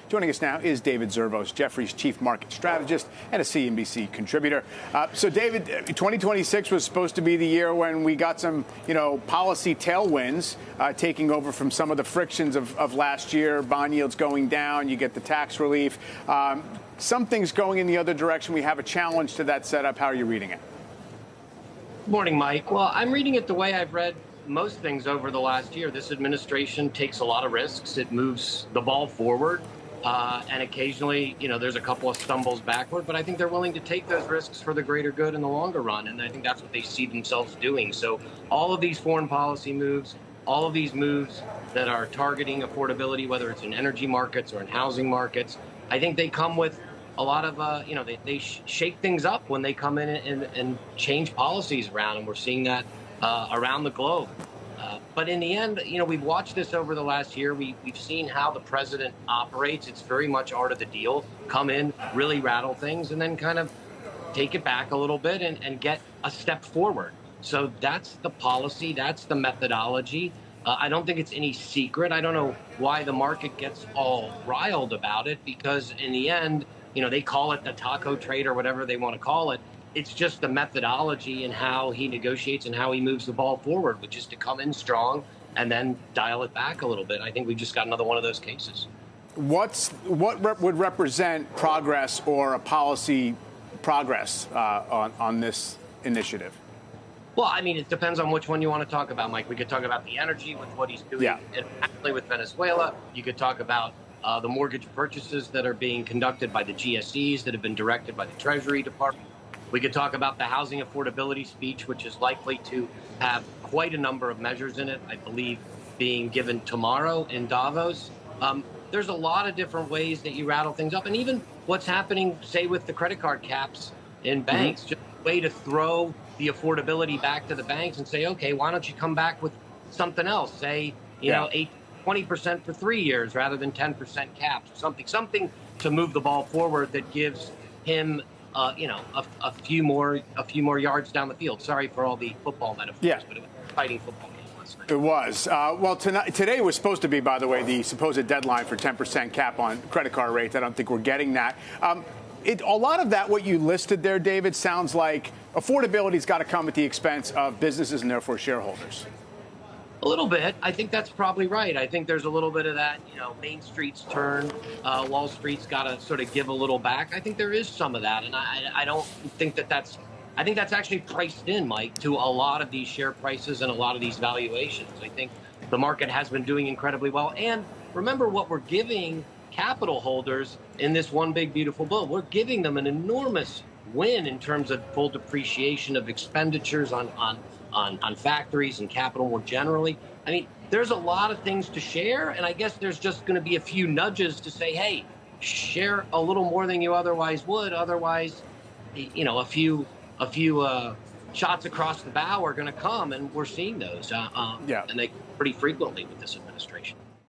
Joining us now is David Zervos, Jefferies chief market strategist and a CNBC contributor. So, David, 2026 was supposed to be the year when we got some, policy tailwinds taking over from some of the frictions of last year. Bond yields going down, you get the tax relief. Some things going in the other direction. We have a challenge to that setup. How are you reading it? Morning, Mike. Well, I'm reading it the way I've read most things over the last year. This administration takes a lot of risks. It moves the ball forward. And occasionally, there's a couple of stumbles backward, but I think they're willing to take those risks for the greater good in the longer run. And I think that's what they see themselves doing. So all of these foreign policy moves, all of these moves that are targeting affordability, whether it's in energy markets or in housing markets, I think they come with a lot of, they shake things up when they come in and change policies around. And we're seeing that around the globe. But in the end, we've watched this over the last year. We've seen how the president operates. It's very much art of the deal. Come in, really rattle things, and then kind of take it back a little bit and get a step forward. So that's the policy. That's the methodology. I don't think it's any secret. I don't know why the market gets all riled about it, because in the end, they call it the taco trade or whatever they want to call it. It's just the methodology and how he negotiates and how he moves the ball forward, which is to come in strong and then dial it back a little bit. I think we've just got another one of those cases. What would represent progress or a policy progress on this initiative? Well, I mean, it depends on which one you want to talk about, Mike. We could talk about the energy with what he's doing internationally with Venezuela. You could talk about the mortgage purchases that are being conducted by the GSEs that have been directed by the Treasury Department. We could talk about the housing affordability speech, which is likely to have quite a number of measures in it, I believe, being given tomorrow in Davos. There's a lot of different ways that you rattle things up. And even what's happening, say, with the credit card caps in banks, just a way to throw the affordability back to the banks and say, OK, why don't you come back with something else? Say, 20% for 3 years rather than 10% caps or something to move the ball forward that gives him a few more yards down the field. Sorry for all the football metaphors, but it was a fighting football game last night. It was. Well, today was supposed to be, by the way, the supposed deadline for 10% cap on credit card rates. I don't think we're getting that. A lot of that, what you listed there, David, sounds like affordability's got to come at the expense of businesses and therefore shareholders. A little bit. I think that's probably right. I think there's a little bit of that, Main Street's turn. Wall Street's got to sort of give a little back. I think there is some of that. And I don't think I think that's actually priced in, Mike, to a lot of these share prices and a lot of these valuations. I think the market has been doing incredibly well. And remember what we're giving capital holders in this one big, beautiful bill. We're giving them an enormous win in terms of full depreciation of expenditures on factories and capital more generally. I mean, there's a lot of things to share, and I guess there's just going to be a few nudges to say, hey, share a little more than you otherwise would. Otherwise, a few shots across the bow are going to come, and we're seeing those. And they pretty frequently with this administration.